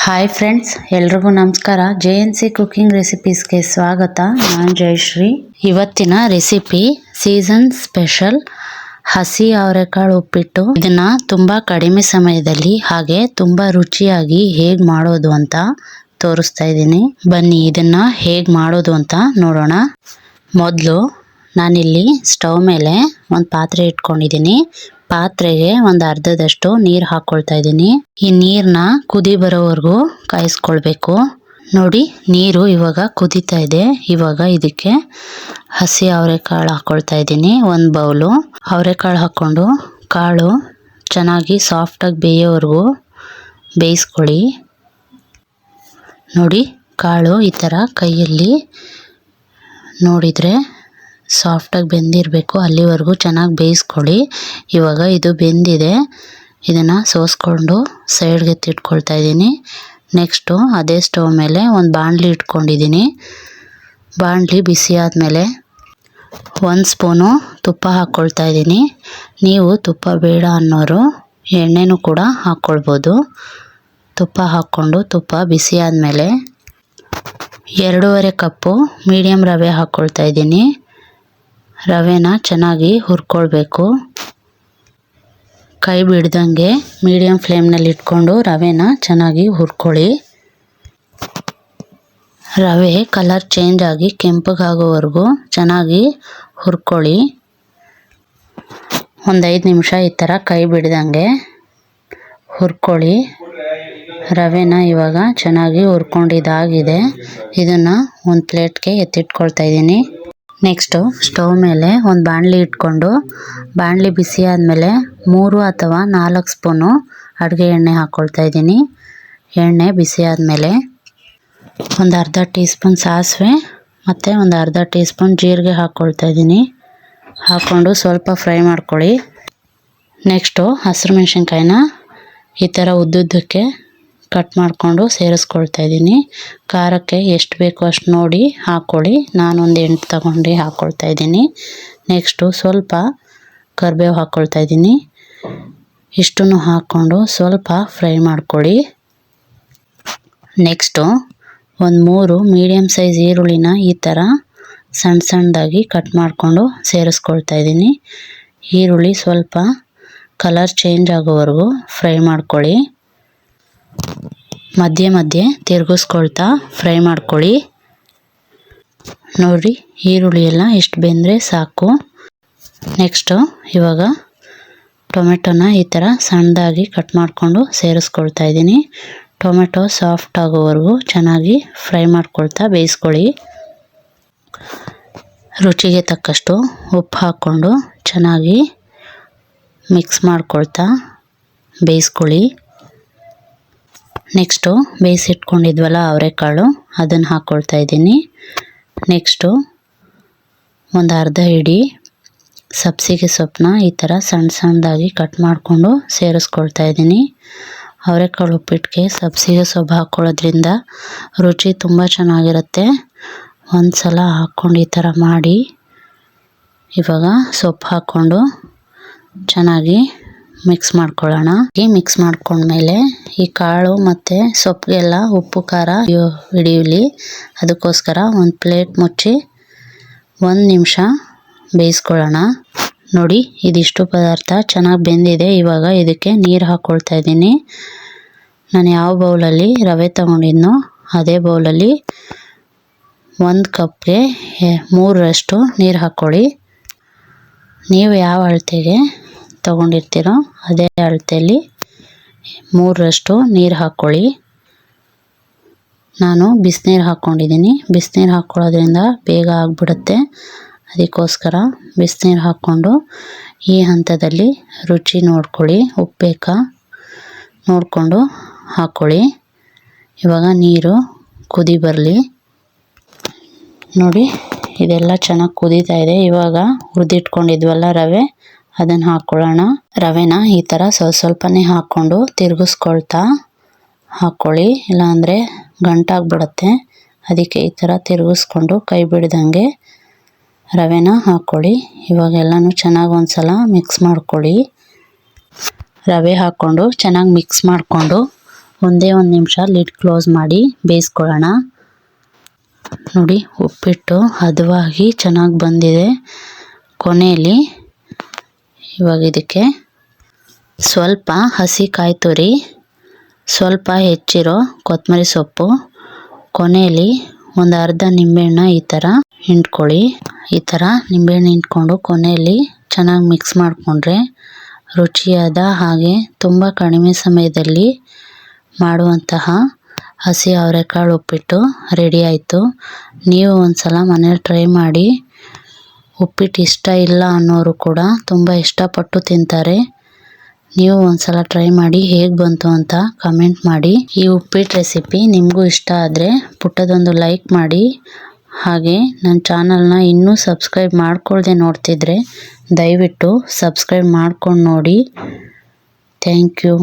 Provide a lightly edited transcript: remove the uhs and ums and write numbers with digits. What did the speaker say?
Hi friends, ಎಲ್ರಿಗೂ ನಮಸ್ಕಾರ. JNC cooking ರೆಸಿಪೀಸ್ಗೆ ಸ್ವಾಗತ. ನಾನು ಜಯಶ್ರೀ. ಇವತ್ತಿನ ರೆಸಿಪಿ ಸೀಸನ್ ಸ್ಪೆಷಲ್ ಹಸಿ ಅವರೆಕಾಳು ಉಪ್ಪಿಟ್ಟು. ಇದನ್ನ ತುಂಬಾ ಕಡಿಮೆ ಸಮಯದಲ್ಲಿ ಹಾಗೆ ತುಂಬಾ ರುಚಿಯಾಗಿ ಹೇಗ್ ಮಾಡೋದು ಅಂತ ತೋರಿಸ್ತಾ ಇದ್ದೀನಿ. ಬನ್ನಿ ಇದನ್ನ ಹೇಗ್ ಮಾಡೋದು ಅಂತ ನೋಡೋಣ. ಮೊದಲು ನಾನಿಲ್ಲಿ ಸ್ಟವ್ ಮೇಲೆ ಒಂದು ಪಾತ್ರೆ ಇಟ್ಕೊಂಡಿದ್ದೀನಿ. ಪಾತ್ರೆಗೆ ಒಂದು ಅರ್ಧದಷ್ಟು ನೀರು ಹಾಕೊಳ್ತಾ ಇದ್ದೀನಿ. ಈ ನೀರನ್ನ ಕುದಿ ಬರೋವರೆಗೂ ಕಾಯಿಸ್ಕೊಳ್ಬೇಕು. ನೋಡಿ, ನೀರು ಇವಾಗ ಕುದೀತಾ ಇದೆ. ಇವಾಗ ಇದಕ್ಕೆ ಹಸಿ ಅವರೆಕಾಳು ಹಾಕೊಳ್ತಾ ಇದ್ದೀನಿ. ಒಂದು ಬೌಲು ಅವರೆಕಾಳು ಹಾಕ್ಕೊಂಡು ಕಾಳು ಚೆನ್ನಾಗಿ ಸಾಫ್ಟಾಗಿ ಬೇಯೋವರೆಗೂ ಬೇಯಿಸ್ಕೊಳ್ಳಿ. ನೋಡಿ, ಕಾಳು ಈ ಥರ ಕೈಯಲ್ಲಿ ನೋಡಿದರೆ ಸಾಫ್ಟಾಗಿ ಬೆಂದಿರಬೇಕು. ಅಲ್ಲಿವರೆಗೂ ಚೆನ್ನಾಗಿ ಬೇಯಿಸ್ಕೊಳ್ಳಿ. ಇವಾಗ ಇದು ಬೆಂದಿದೆ. ಇದನ್ನು ಸೋಸ್ಕೊಂಡು ಸೈಡ್ಗೆ ಎತ್ತಿಟ್ಕೊಳ್ತಾ ಇದ್ದೀನಿ. ನೆಕ್ಸ್ಟು ಅದೇ ಸ್ಟವ್ ಮೇಲೆ ಒಂದು ಬಾಣಲಿ ಇಟ್ಕೊಂಡಿದ್ದೀನಿ. ಬಾಣಲಿ ಬಿಸಿ ಆದಮೇಲೆ 1 ಸ್ಪೂನು ತುಪ್ಪ ಹಾಕ್ಕೊಳ್ತಾ ಇದ್ದೀನಿ. ನೀವು ತುಪ್ಪ ಬೇಡ ಅನ್ನೋರು ಎಣ್ಣೆನೂ ಕೂಡ ಹಾಕ್ಕೊಳ್ಬೋದು. ತುಪ್ಪ ಹಾಕ್ಕೊಂಡು ತುಪ್ಪ ಬಿಸಿ ಆದಮೇಲೆ 2.5 ಕಪ್ಪು ಮೀಡಿಯಮ್ ರವೆ ಹಾಕ್ಕೊಳ್ತಾ ಇದ್ದೀನಿ. ರವೆನ ಚೆನ್ನಾಗಿ ಹುರ್ಕೊಳ್ಬೇಕು. ಕೈ ಬಿಡ್ದಂಗೆ ಮೀಡಿಯಮ್ ಫ್ಲೇಮ್ನಲ್ಲಿ ಇಟ್ಕೊಂಡು ರವೆನ ಚೆನ್ನಾಗಿ ಹುರ್ಕೊಳ್ಳಿ. ರವೆ ಕಲರ್ ಚೇಂಜ್ ಆಗಿ ಕೆಂಪಗಾಗೋವರೆಗೂ ಚೆನ್ನಾಗಿ ಹುರ್ಕೊಳ್ಳಿ. ಒಂದು 5 ನಿಮಿಷ ಈ ಥರ ಕೈ ಬಿಡ್ದಂಗೆ ಹುರ್ಕೊಳ್ಳಿ. ರವೆನ ಇವಾಗ ಚೆನ್ನಾಗಿ ಹುರ್ಕೊಂಡಿದ್ದಾಗಿದೆ. ಇದನ್ನು ಒಂದು ಪ್ಲೇಟ್ಗೆ ಎತ್ತಿಟ್ಕೊಳ್ತಾ ಇದ್ದೀನಿ. ನೆಕ್ಸ್ಟು ಸ್ಟವ್ ಮೇಲೆ ಒಂದು ಬಾಣಲಿ ಇಟ್ಕೊಂಡು ಬಾಣಲಿ ಬಿಸಿ ಆದಮೇಲೆ 3 ಅಥವಾ 4 ಸ್ಪೂನು ಅಡುಗೆ ಎಣ್ಣೆ ಹಾಕ್ಕೊಳ್ತಾ ಇದ್ದೀನಿ. ಎಣ್ಣೆ ಬಿಸಿ ಆದಮೇಲೆ ಒಂದು ಅರ್ಧ ಟೀ ಸ್ಪೂನ್ ಸಾಸಿವೆ ಮತ್ತು ಒಂದು ಅರ್ಧ ಟೀ ಸ್ಪೂನ್ ಜೀರಿಗೆ ಹಾಕ್ಕೊಳ್ತಾ ಇದ್ದೀನಿ. ಹಾಕ್ಕೊಂಡು ಸ್ವಲ್ಪ ಫ್ರೈ ಮಾಡ್ಕೊಳ್ಳಿ. ನೆಕ್ಸ್ಟು ಹಸಿರು ಮೆಣಸಿನ್ಕಾಯಿನ ಈ ಥರ ಉದ್ದುದ್ದಕ್ಕೆ ಕಟ್ ಮಾಡಿಕೊಂಡು ಸೇರಿಸ್ಕೊಳ್ತಾ ಇದ್ದೀನಿ. ಖಾರಕ್ಕೆ ಎಷ್ಟು ಬೇಕೋ ಅಷ್ಟು ನೋಡಿ ಹಾಕ್ಕೊಳ್ಳಿ. ನಾನೊಂದು 8 ತಗೊಂಡು ಹಾಕ್ಕೊಳ್ತಾ ಇದ್ದೀನಿ. ನೆಕ್ಸ್ಟು ಸ್ವಲ್ಪ ಕರಿಬೇವು ಹಾಕ್ಕೊಳ್ತಾ ಇದ್ದೀನಿ. ಇಷ್ಟನ್ನು ಹಾಕ್ಕೊಂಡು ಸ್ವಲ್ಪ ಫ್ರೈ ಮಾಡ್ಕೊಳ್ಳಿ. ನೆಕ್ಸ್ಟು ಒಂದು 3 ಮೀಡಿಯಮ್ ಸೈಜ್ ಈರುಳ್ಳಿನ ಈ ಥರ ಸಣ್ಣ ಸಣ್ಣದಾಗಿ ಕಟ್ ಮಾಡಿಕೊಂಡು ಸೇರಿಸ್ಕೊಳ್ತಾ ಇದ್ದೀನಿ. ಈರುಳ್ಳಿ ಸ್ವಲ್ಪ ಕಲರ್ ಚೇಂಜ್ ಆಗೋವರೆಗೂ ಫ್ರೈ ಮಾಡ್ಕೊಳ್ಳಿ. ಮಧ್ಯೆ ಮಧ್ಯೆ ತಿರುಗಿಸ್ಕೊಳ್ತಾ ಫ್ರೈ ಮಾಡ್ಕೊಳ್ಳಿ. ನೋಡಿ, ಈರುಳ್ಳಿ ಎಲ್ಲ ಇಷ್ಟು ಬೆಂದರೆ ಸಾಕು. ನೆಕ್ಸ್ಟು ಇವಾಗ ಟೊಮೆಟೊನ ಈ ಥರ ಸಣ್ಣದಾಗಿ ಕಟ್ ಮಾಡಿಕೊಂಡು ಸೇರಿಸ್ಕೊಳ್ತಾ ಇದ್ದೀನಿ. ಟೊಮೆಟೊ ಸಾಫ್ಟ್ ಆಗೋವರೆಗೂ ಚೆನ್ನಾಗಿ ಫ್ರೈ ಮಾಡ್ಕೊಳ್ತಾ ಬೇಯಿಸ್ಕೊಳ್ಳಿ. ರುಚಿಗೆ ತಕ್ಕಷ್ಟು ಉಪ್ಪು ಹಾಕ್ಕೊಂಡು ಚೆನ್ನಾಗಿ ಮಿಕ್ಸ್ ಮಾಡ್ಕೊಳ್ತಾ ಬೇಯಿಸ್ಕೊಳ್ಳಿ. ನೆಕ್ಸ್ಟು ಬೇಯಿಸಿಟ್ಕೊಂಡಿದ್ವಲ್ಲ ಅವರೆಕಾಳು, ಅದನ್ನು ಹಾಕ್ಕೊಳ್ತಾ ಇದ್ದೀನಿ. ನೆಕ್ಸ್ಟು ಒಂದು ಅರ್ಧ ಹಿಡಿ ಸಬ್ಸಿಗೆ ಸೊಪ್ಪನ್ನ ಈ ಥರ ಸಣ್ಣ ಸಣ್ಣದಾಗಿ ಕಟ್ ಮಾಡಿಕೊಂಡು ಸೇರಿಸ್ಕೊಳ್ತಾ ಇದ್ದೀನಿ. ಅವರೆಕಾಳು ಉಪ್ಪಿಟ್ಟಿಗೆ ಸಬ್ಸಿಗೆ ಸೊಪ್ಪು ಹಾಕ್ಕೊಳ್ಳೋದ್ರಿಂದ ರುಚಿ ತುಂಬ ಚೆನ್ನಾಗಿರುತ್ತೆ. ಒಂದು ಸಲ ಹಾಕ್ಕೊಂಡು ಈ ಥರ ಮಾಡಿ. ಇವಾಗ ಸೊಪ್ಪು ಹಾಕ್ಕೊಂಡು ಚೆನ್ನಾಗಿ ಮಿಕ್ಸ್ ಮಾಡ್ಕೊಳ್ಳೋಣ. ಮಿಕ್ಸ್ ಮಾಡ್ಕೊಂಡ್ಮೇಲೆ ಈ ಕಾಳು ಮತ್ತು ಸೊಪ್ಪಿಗೆಲ್ಲ ಉಪ್ಪು ಖಾರ ಹಿಡಿಯಲಿ. ಅದಕ್ಕೋಸ್ಕರ ಒಂದು ಪ್ಲೇಟ್ ಮುಚ್ಚಿ 1 ನಿಮಿಷ ಬೇಯಿಸ್ಕೊಳ್ಳೋಣ. ನೋಡಿ, ಇದಿಷ್ಟು ಪದಾರ್ಥ ಚೆನ್ನಾಗಿ ಬೆಂದಿದೆ. ಇವಾಗ ಇದಕ್ಕೆ ನೀರು ಹಾಕ್ಕೊಳ್ತಾ ಇದ್ದೀನಿ. ನಾನು ಯಾವ ಬೌಲಲ್ಲಿ ರವೆ ತೊಗೊಂಡಿದ್ನೋ ಅದೇ ಬೌಲಲ್ಲಿ 1 ಕಪ್ಗೆ 3ರಷ್ಟು ನೀರು ಹಾಕ್ಕೊಳ್ಳಿ. ನೀವು ಯಾವ ಅಳತೆಗೆ ತೊಗೊಂಡಿರ್ತೀರೋ ಅದೇ ಅಳತೆಯಲ್ಲಿ 3ರಷ್ಟು ನೀರು ಹಾಕ್ಕೊಳ್ಳಿ. ನಾನು ಬಿಸಿನೀರು ಹಾಕ್ಕೊಂಡಿದ್ದೀನಿ. ಬಿಸಿನೀರು ಹಾಕ್ಕೊಳ್ಳೋದ್ರಿಂದ ಬೇಗ ಆಗಿಬಿಡುತ್ತೆ. ಅದಕ್ಕೋಸ್ಕರ ಬಿಸಿನೀರು ಹಾಕ್ಕೊಂಡು ಈ ಹಂತದಲ್ಲಿ ರುಚಿ ನೋಡ್ಕೊಳ್ಳಿ. ಉಪ್ಪು ಬೇಕಾ ನೋಡಿಕೊಂಡು ಹಾಕ್ಕೊಳ್ಳಿ. ಇವಾಗ ನೀರು ಕುದಿ ಬರಲಿ. ನೋಡಿ, ಇದೆಲ್ಲ ಚೆನ್ನಾಗಿ ಕುದೀತಾ ಇದೆ. ಇವಾಗ ಹುರಿದಿಟ್ಕೊಂಡಿದ್ವಲ್ಲ ರವೆ, ಅದನ್ನು ಹಾಕ್ಕೊಳ್ಳೋಣ. ರವೆನ ಈ ಥರ ಸ್ವಲ್ಪನೇ ಹಾಕ್ಕೊಂಡು ತಿರುಗಿಸ್ಕೊಳ್ತಾ ಹಾಕ್ಕೊಳ್ಳಿ. ಇಲ್ಲಾಂದರೆ ಗಂಟಾಗ್ಬಿಡುತ್ತೆ. ಅದಕ್ಕೆ ಈ ಥರ ತಿರುಗಿಸ್ಕೊಂಡು ಕೈ ಬಿಡ್ದಂಗೆ ರವೆನ ಹಾಕ್ಕೊಳ್ಳಿ. ಇವಾಗ ಎಲ್ಲನೂ ಚೆನ್ನಾಗಿ ಒಂದು ಸಲ ಮಿಕ್ಸ್ ಮಾಡ್ಕೊಳ್ಳಿ. ರವೆ ಹಾಕ್ಕೊಂಡು ಚೆನ್ನಾಗಿ ಮಿಕ್ಸ್ ಮಾಡಿಕೊಂಡು ಒಂದೇ ಒಂದು ನಿಮಿಷ ಲಿಡ್ ಕ್ಲೋಸ್ ಮಾಡಿ ಬೇಯಿಸ್ಕೊಳ್ಳೋಣ. ನೋಡಿ ಉಪ್ಪಿಟ್ಟು ಹದವಾಗಿ ಚೆನ್ನಾಗಿ ಬಂದಿದೆ. ಕೊನೆಯಲ್ಲಿ ಇವಾಗ ಇದಕ್ಕೆ ಸ್ವಲ್ಪ ಹಸಿ ಕಾಯಿ ತುರಿ, ಸ್ವಲ್ಪ ಹೆಚ್ಚಿರೋ ಕೊತ್ತಂಬರಿ ಸೊಪ್ಪು, ಕೊನೆಯಲ್ಲಿ ಒಂದು ಅರ್ಧ ನಿಂಬೆಹಣ್ಣ ಈ ಥರ ಹಿಂಡ್ಕೊಳ್ಳಿ. ಈ ಥರ ನಿಂಬೆಹಣ್ಣು ಹಿಂಡ್ಕೊಂಡು ಕೊನೆಯಲ್ಲಿ ಚೆನ್ನಾಗಿ ಮಿಕ್ಸ್ ಮಾಡಿಕೊಂಡ್ರೆ ರುಚಿಯಾದ ಹಾಗೆ ತುಂಬ ಕಡಿಮೆ ಸಮಯದಲ್ಲಿ ಮಾಡುವಂತಹ ಹಸಿ ಅವರೆಕಾಳು ಉಪ್ಪಿಟ್ಟು ರೆಡಿ ಆಯಿತು. ನೀವು ಒಂದು ಸಲ ಮನೇಲಿ ಟ್ರೈ ಮಾಡಿ. ಉಪ್ಪಿಟ್ಟು ಇಷ್ಟ ಇಲ್ಲ ಅನ್ನೋರು ಕೂಡ ತುಂಬ ಇಷ್ಟಪಟ್ಟು ತಿಂತಾರೆ. ನೀವು ಒಂದು ಸಲ ಟ್ರೈ ಮಾಡಿ ಹೇಗೆ ಬಂತು ಅಂತ ಕಮೆಂಟ್ ಮಾಡಿ. ಈ ಉಪ್ಪಿಟ್ಟು ರೆಸಿಪಿ ನಿಮಗೂ ಇಷ್ಟ ಆದರೆ ಪುಟ್ಟದೊಂದು ಲೈಕ್ ಮಾಡಿ. ಹಾಗೆ ನನ್ನ ಚಾನಲ್ನ ಇನ್ನೂ ಸಬ್ಸ್ಕ್ರೈಬ್ ಮಾಡ್ಕೊಳ್ದೆ ನೋಡ್ತಿದ್ರೆ ದಯವಿಟ್ಟು ಸಬ್ಸ್ಕ್ರೈಬ್ ಮಾಡ್ಕೊಂಡು ನೋಡಿ. Thank you.